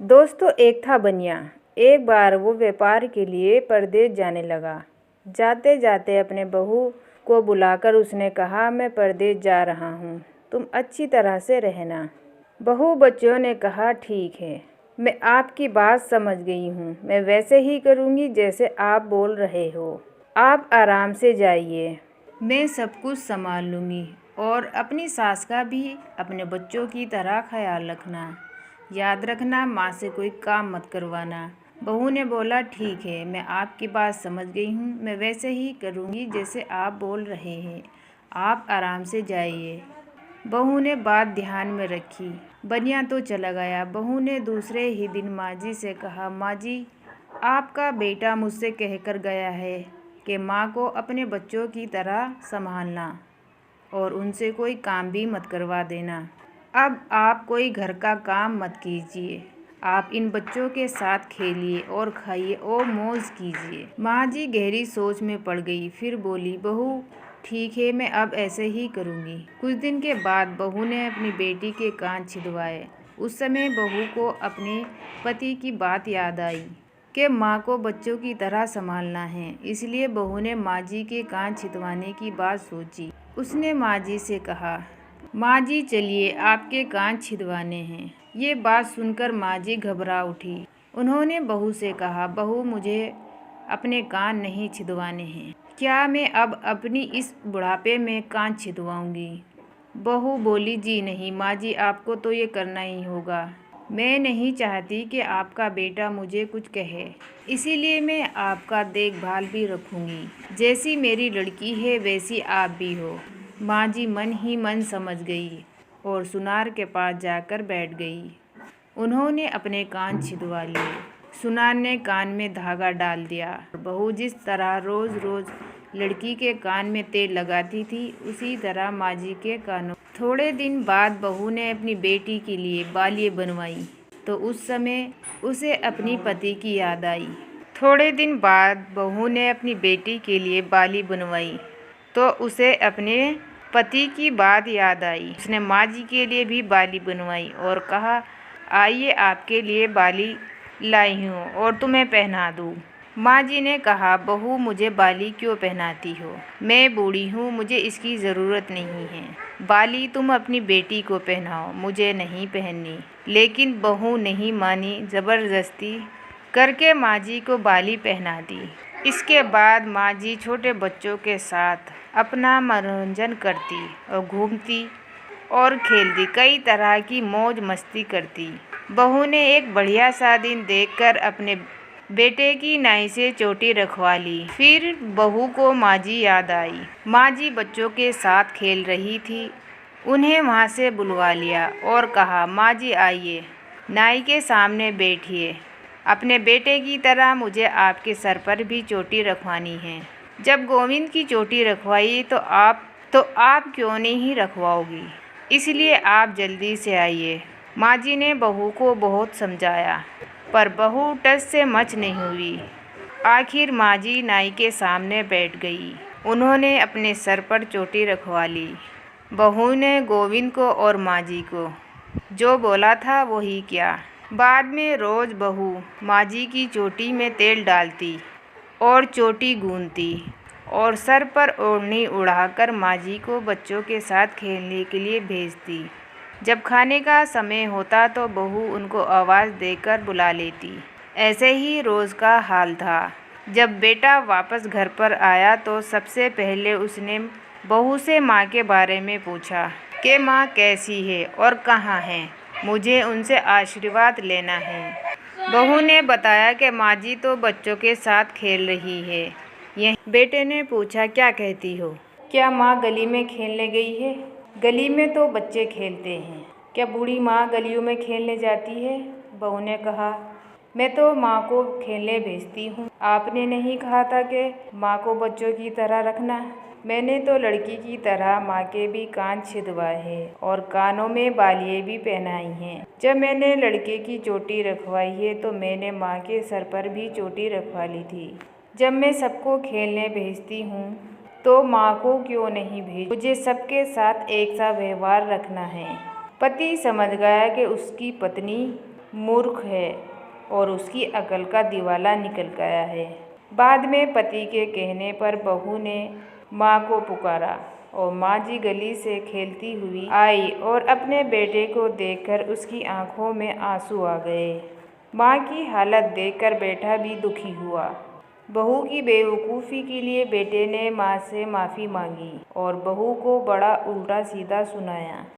दोस्तों, एक था बनिया। एक बार वो व्यापार के लिए परदेश जाने लगा। जाते जाते अपने बहू को बुलाकर उसने कहा, मैं परदेश जा रहा हूँ, तुम अच्छी तरह से रहना। बहू बच्चों ने कहा, ठीक है, मैं आपकी बात समझ गई हूँ, मैं वैसे ही करूँगी जैसे आप बोल रहे हो। आप आराम से जाइए, मैं सब कुछ संभाल लूँगी और अपनी सास का भी अपने बच्चों की तरह ख्याल रखना। याद रखना, माँ से कोई काम मत करवाना। बहू ने बोला, ठीक है, मैं आपकी बात समझ गई हूँ, मैं वैसे ही करूँगी जैसे आप बोल रहे हैं। आप आराम से जाइए। बहू ने बात ध्यान में रखी। बनिया तो चला गया। बहू ने दूसरे ही दिन माँ जी से कहा, माँ जी, आपका बेटा मुझसे कहकर गया है कि माँ को अपने बच्चों की तरह संभालना और उनसे कोई काम भी मत करवा देना। अब आप कोई घर का काम मत कीजिए, आप इन बच्चों के साथ खेलिए और खाइए और मौज कीजिए। माँ जी गहरी सोच में पड़ गई। फिर बोली, बहू, ठीक है, मैं अब ऐसे ही करूँगी। कुछ दिन के बाद बहू ने अपनी बेटी के कान छिदवाए। उस समय बहू को अपने पति की बात याद आई कि माँ को बच्चों की तरह संभालना है। इसलिए बहू ने माँ जी के कान छिदवाने की बात सोची। उसने माँ जी से कहा, माँ जी, चलिए, आपके कान छिदवाने हैं। ये बात सुनकर माँ जी घबरा उठी। उन्होंने बहू से कहा, बहू, मुझे अपने कान नहीं छिदवाने हैं। क्या मैं अब अपनी इस बुढ़ापे में कान छिदवाऊंगी? बहू बोली, जी नहीं माँ जी, आपको तो ये करना ही होगा। मैं नहीं चाहती कि आपका बेटा मुझे कुछ कहे, इसीलिए मैं आपका देखभाल भी रखूंगी। जैसी मेरी लड़की है वैसी आप भी हो। माँ जी मन ही मन समझ गई और सुनार के पास जाकर बैठ गई। उन्होंने अपने कान छिदवा लिए। सुनार ने कान में धागा डाल दिया। बहू जिस तरह रोज़ रोज़ लड़की के कान में तेल लगाती थी, उसी तरह माँ जी के कानों। थोड़े दिन बाद बहू ने अपनी बेटी के लिए बालियाँ बनवाई तो उस समय उसे अपनी पति की याद आई। थोड़े दिन बाद बहू ने अपनी बेटी के लिए बाली बनवाई तो उसे अपने पति की बात याद आई। उसने माँ जी के लिए भी बाली बनवाई और कहा, आइए, आपके लिए बाली लाई हूँ और तुम्हें पहना दूँ। माँ जी ने कहा, बहू, मुझे बाली क्यों पहनाती हो? मैं बूढ़ी हूँ, मुझे इसकी ज़रूरत नहीं है। बाली तुम अपनी बेटी को पहनाओ, मुझे नहीं पहननी। लेकिन बहू नहीं मानी। ज़बरदस्ती करके माँ जी को बाली पहना दी। इसके बाद माँ जी छोटे बच्चों के साथ अपना मनोरंजन करती और घूमती और खेलती, कई तरह की मौज मस्ती करती। बहू ने एक बढ़िया सा दिन देखकर अपने बेटे की नाई से चोटी रखवा ली। फिर बहू को माँ जी याद आई। माँ जी बच्चों के साथ खेल रही थी। उन्हें वहाँ से बुलवा लिया और कहा, माँ जी, आइए, नाई के सामने बैठिए। अपने बेटे की तरह मुझे आपके सर पर भी चोटी रखवानी है। जब गोविंद की चोटी रखवाई तो आप क्यों नहीं रखवाओगी? इसलिए आप जल्दी से आइए। माँ जी ने बहू को बहुत समझाया, पर बहू टस से मच नहीं हुई। आखिर माँ जी नाई के सामने बैठ गई। उन्होंने अपने सर पर चोटी रखवा ली। बहू ने गोविंद को और माँ जी को जो बोला था वही किया। बाद में रोज़ बहू माँ जी की चोटी में तेल डालती और चोटी गूंथती और सर पर ओढ़नी उड़ाकर माँ जी को बच्चों के साथ खेलने के लिए भेजती। जब खाने का समय होता तो बहू उनको आवाज़ देकर बुला लेती। ऐसे ही रोज़ का हाल था। जब बेटा वापस घर पर आया तो सबसे पहले उसने बहू से माँ के बारे में पूछा कि माँ कैसी है और कहाँ है, मुझे उनसे आशीर्वाद लेना है। बहू ने बताया कि माँ जी तो बच्चों के साथ खेल रही है। यह बेटे ने पूछा, क्या कहती हो? क्या माँ गली में खेलने गई है? गली में तो बच्चे खेलते हैं, क्या बूढ़ी माँ गलियों में खेलने जाती है? बहू ने कहा, मैं तो माँ को खेलने भेजती हूँ। आपने नहीं कहा था कि माँ को बच्चों की तरह रखना? मैंने तो लड़की की तरह माँ के भी कान छिदवाए हैं और कानों में बालियाँ भी पहनाई हैं। जब मैंने लड़के की चोटी रखवाई है तो मैंने माँ के सर पर भी चोटी रखवा ली थी। जब मैं सबको खेलने भेजती हूँ तो माँ को क्यों नहीं भेज? मुझे सबके साथ एक सा व्यवहार रखना है। पति समझ गया कि उसकी पत्नी मूर्ख है और उसकी अकल का दिवाला निकल गया है। बाद में पति के कहने पर बहू ने माँ को पुकारा और माँ जी गली से खेलती हुई आई और अपने बेटे को देखकर उसकी आंखों में आंसू आ गए। माँ की हालत देखकर बेटा भी दुखी हुआ। बहू की बेवकूफ़ी के लिए बेटे ने माँ से माफ़ी मांगी और बहू को बड़ा उल्टा सीधा सुनाया।